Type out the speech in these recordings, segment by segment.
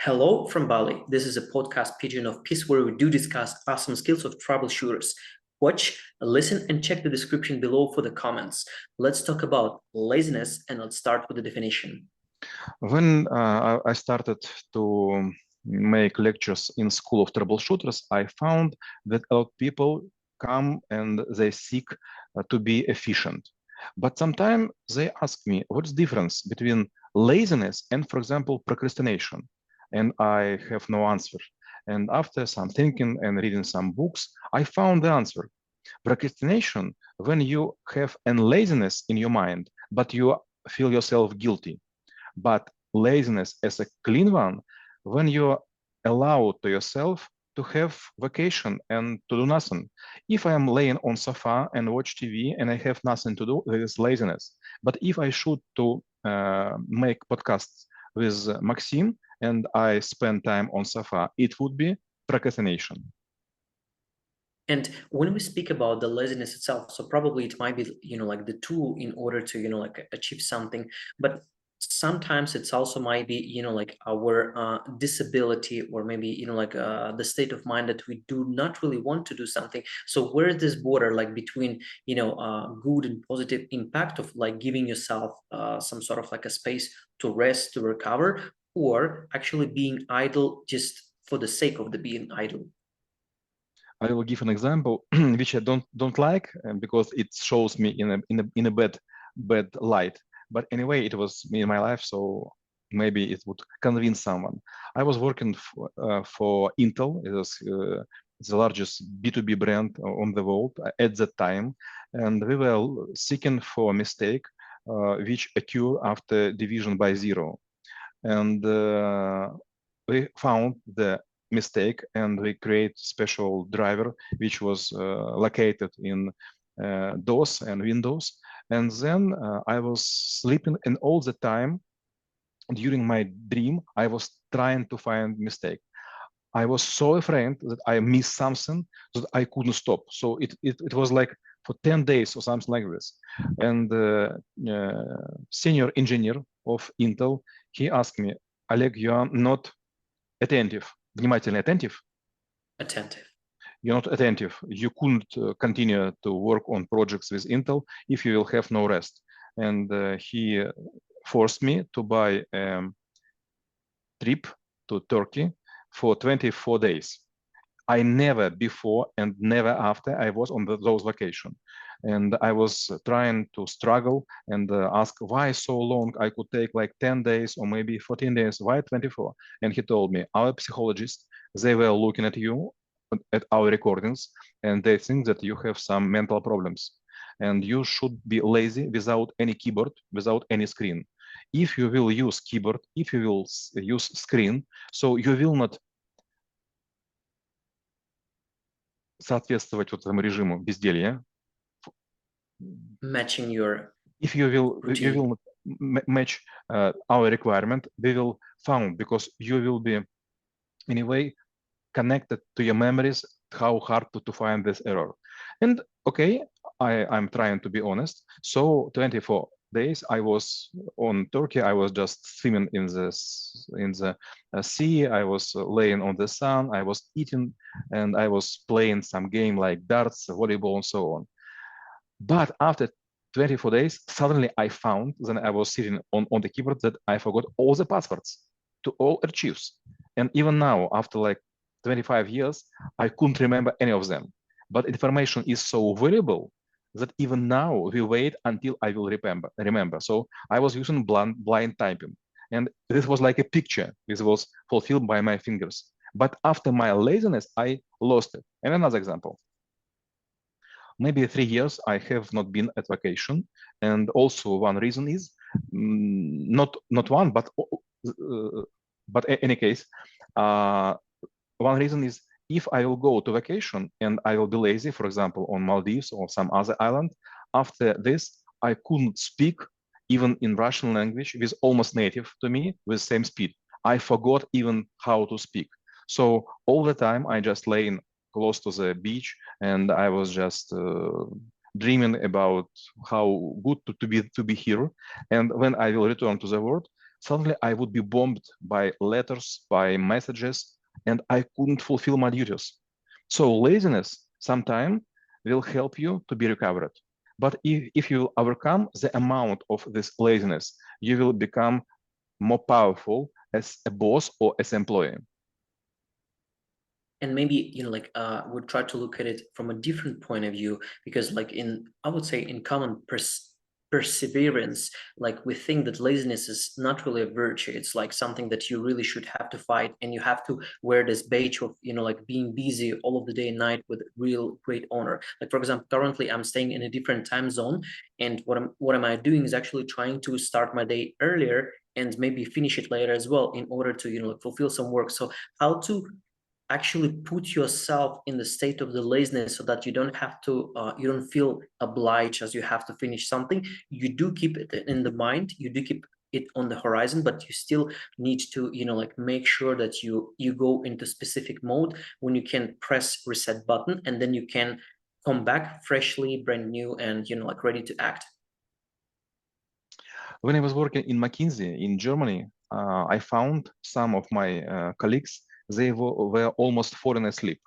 Hello from Bali. This is a podcast pigeon of peace where we do discuss awesome skills of troubleshooters. Watch, listen, and check the description below for the comments. Let's talk about laziness and let's start with the definition. When I started to make lectures in School of Troubleshooters, I found that a lot of people come and they seek to be efficient. But sometimes they ask me, what's the difference between laziness and, for example, procrastination? And I have no answer. And after some thinking and reading some books, I found the answer. Procrastination, when you have a laziness in your mind, but you feel yourself guilty. But laziness as a clean one, when you allow to yourself to have vacation and to do nothing. If I am laying on sofa and watch TV and I have nothing to do, there is laziness. But if I should to make podcasts with Maxim and I spend time on sofa, it would be procrastination. And when we speak about the laziness itself, so probably it might be, like the tool in order to, like achieve something, but sometimes it's also might be, like our disability or maybe, like the state of mind that we do not really want to do something. So where is this border like between, good and positive impact of like giving yourself some sort of like a space to rest, to recover, or actually being idle just for the sake of the being idle? I will give an example which I don't like because it shows me in a bad light. But anyway, it was me in my life, so maybe it would convince someone. I was working for Intel. It was the largest B2B brand on the world at that time, and we were seeking for a mistake which occurred after division by zero, and we found the mistake and we create special driver which was located in DOS and Windows. And then I was sleeping, and all the time during my dream I was trying to find mistake. I was so afraid that I missed something that I couldn't stop. So it was like for 10 days or something like this. And the senior engineer of Intel, he asked me, Oleg, you are not attentive. Внимательный, attentive? Attentive. You're not attentive. You couldn't continue to work on projects with Intel if you will have no rest. And he forced me to buy a trip to Turkey for 24 days. I never before and never after I was on those vacations. And I was trying to struggle and ask why so long. I could take like 10 days or maybe 14 days. Why 24? And he told me, our psychologists, they were looking at you, at our recordings, and they think that you have some mental problems. And you should be lazy without any keyboard, without any screen. If you will use keyboard, if you will use screen, so you will not соответствовать вот этому режиму безделья. Matching your if you will match our requirement, we will found because you will be in a way connected to your memories how hard to find this error. And okay, I'm trying to be honest. So 24 days I was on Turkey. I was just swimming in the sea. I was laying on the sun. I was eating, and I was playing some game like darts, volleyball, and so on. But after 24 days, suddenly I found, then I was sitting on the keyboard, that I forgot all the passwords to all archives. And even now, after like 25 years, I couldn't remember any of them. But information is so valuable that even now we wait until I will remember. So I was using blind typing. And this was like a picture. This was fulfilled by my fingers. But after my laziness, I lost it. And another example. Maybe 3 years I have not been at vacation, and also one reason is not one, but any case, one reason is if I will go to vacation and I will be lazy, for example, on Maldives or some other island, after this I couldn't speak even in Russian language with almost native to me with same speed. I forgot even how to speak. So all the time I just lay in close to the beach, and I was just dreaming about how good to be here. And when I will return to the world, suddenly I would be bombed by letters, by messages, and I couldn't fulfill my duties. So laziness sometimes will help you to be recovered. But if you overcome the amount of this laziness, you will become more powerful as a boss or as an employee. And maybe, we'll try to look at it from a different point of view, because I would say in common perseverance, like we think that laziness is not really a virtue. It's like something that you really should have to fight, and you have to wear this badge of, being busy all of the day and night with real great honor. Like, for example, currently I'm staying in a different time zone, and what am I doing is actually trying to start my day earlier and maybe finish it later as well, in order to fulfill some work. So how to actually put yourself in the state of the laziness, so that you don't have to you don't feel obliged as you have to finish something. You do keep it in the mind, you do keep it on the horizon, but you still need to make sure that you go into specific mode when you can press reset button, and then you can come back freshly, brand new, and ready to act. When I was working in McKinsey in Germany, I found some of my colleagues, they were almost falling asleep.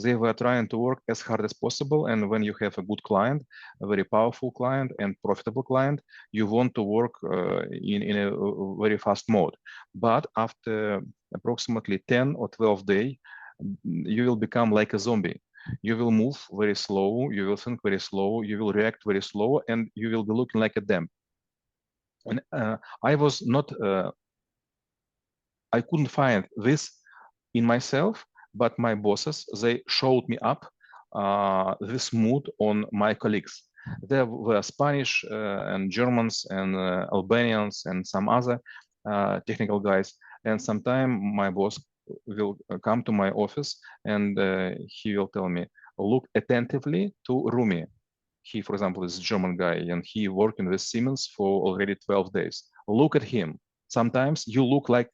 They were trying to work as hard as possible. And when you have a good client, a very powerful client and profitable client, you want to work in a very fast mode. But after approximately 10 or 12 days, you will become like a zombie. You will move very slow, you will think very slow, you will react very slow, and you will be looking like a dumb. And I was not, I couldn't find this in myself, but my bosses, they showed me up this mood on my colleagues. There were Spanish and Germans and Albanians and some other technical guys. And sometime my boss will come to my office, and he will tell me, look attentively to Rumi. He, for example, is a German guy, and he working with Siemens for already 12 days. Look at him. Sometimes you look like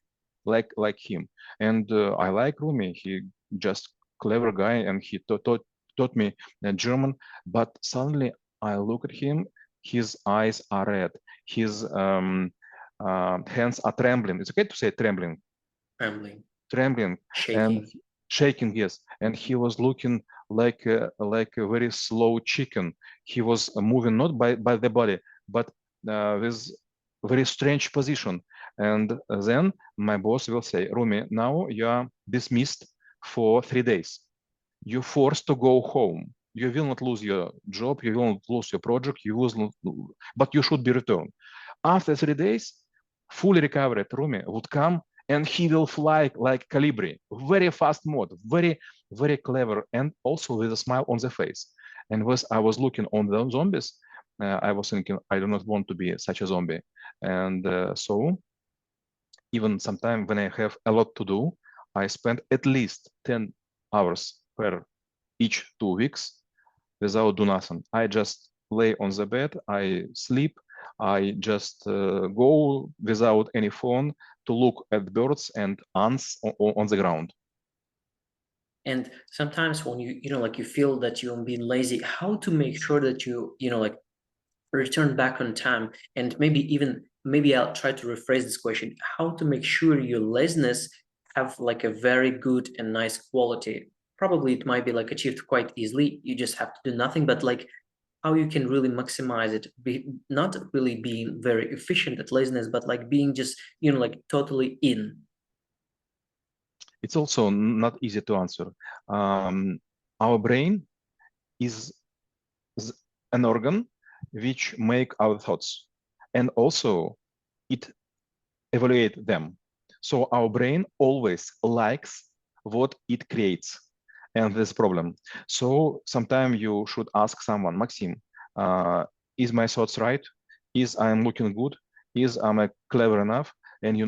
him. And I like Rumi. He just clever guy, and he taught me German. But suddenly I look at him. His eyes are red. His hands are trembling. It's okay to say trembling. Trembling. Shaking. And shaking, yes. And he was looking like a very slow chicken. He was moving not by the body, but with very strange position. And then my boss will say, Rumi, now you are dismissed for 3 days. You're forced to go home. You will not lose your job. You will not lose your project. You will not, but you should be returned. After 3 days, fully recovered Rumi would come, and he will fly like Calibri, very fast mode, very, very clever, and also with a smile on the face. And as I was looking on the zombies, I was thinking, I do not want to be such a zombie. And so even sometimes when I have a lot to do, I spend at least 10 hours per each 2 weeks without do nothing. I just lay on the bed, I sleep, I just go without any phone to look at birds and ants on the ground. And sometimes when you feel that you're being lazy, how to make sure that you return back on time? And maybe I'll try to rephrase this question: how to make sure your laziness have like a very good and nice quality? Probably it might be like achieved quite easily. You just have to do nothing, but like how you can really maximize it, not really being very efficient at laziness, but like being just totally in. It's also not easy to answer. Our brain is an organ which make our thoughts, and also it evaluate them. So our brain always likes what it creates, and this problem. So sometimes you should ask someone, Maxim, is my thoughts right? Is I'm looking good? Is I'm clever enough? And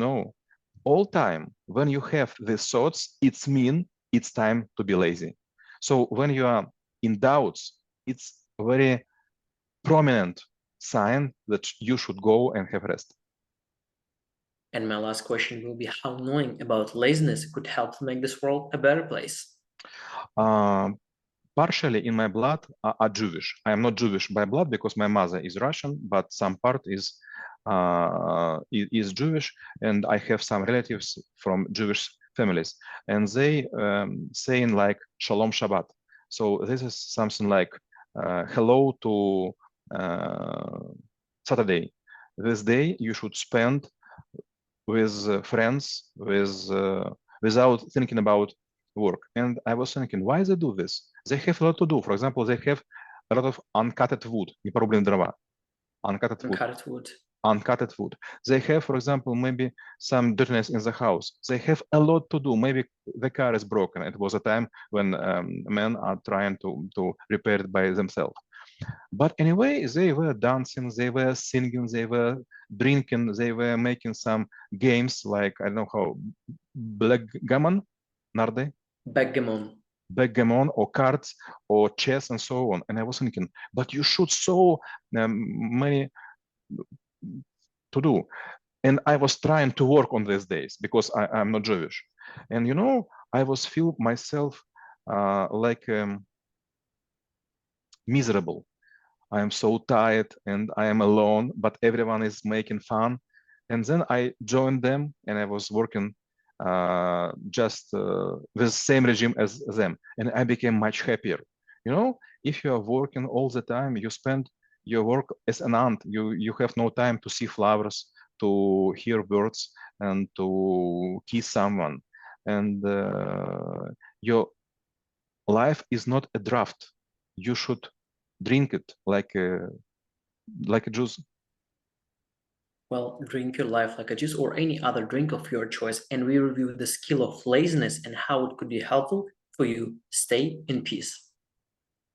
all time when you have these thoughts, it's mean it's time to be lazy. So when you are in doubts, it's a very prominent sign that you should go and have rest. And my last question will be, how knowing about laziness could help to make this world a better place? Partially in my blood are Jewish. I am not Jewish by blood because my mother is Russian, but some part is is Jewish, and I have some relatives from Jewish families, and they saying like Shalom Shabbat. So this is something like hello to Saturday. This day you should spend with friends, without thinking about work. And I was thinking, why they do this? They have a lot to do. For example, they have a lot of uncutted wood, непорубленные дрова, Uncut wood. Uncutted wood. They have, for example, maybe some dirtiness in the house. They have a lot to do. Maybe the car is broken. It was a time when men are trying to repair it by themselves. But anyway, they were dancing, they were singing, they were drinking, they were making some games like, I don't know how, backgammon, narde? Backgammon or cards or chess and so on. And I was thinking, but you should so many to do. And I was trying to work on these days because I'm not Jewish. And you know, I was feel myself like miserable. I am so tired and I am alone, but everyone is making fun. And then I joined them and I was working just with the same regime as them. And I became much happier. You know, if you are working all the time, you spend your work as an ant. You have no time to see flowers, to hear birds, and to kiss someone. And your life is not a draft. You should drink it like a juice. Well, drink your life like a juice or any other drink of your choice, and we review the skill of laziness and how it could be helpful for you. Stay in peace.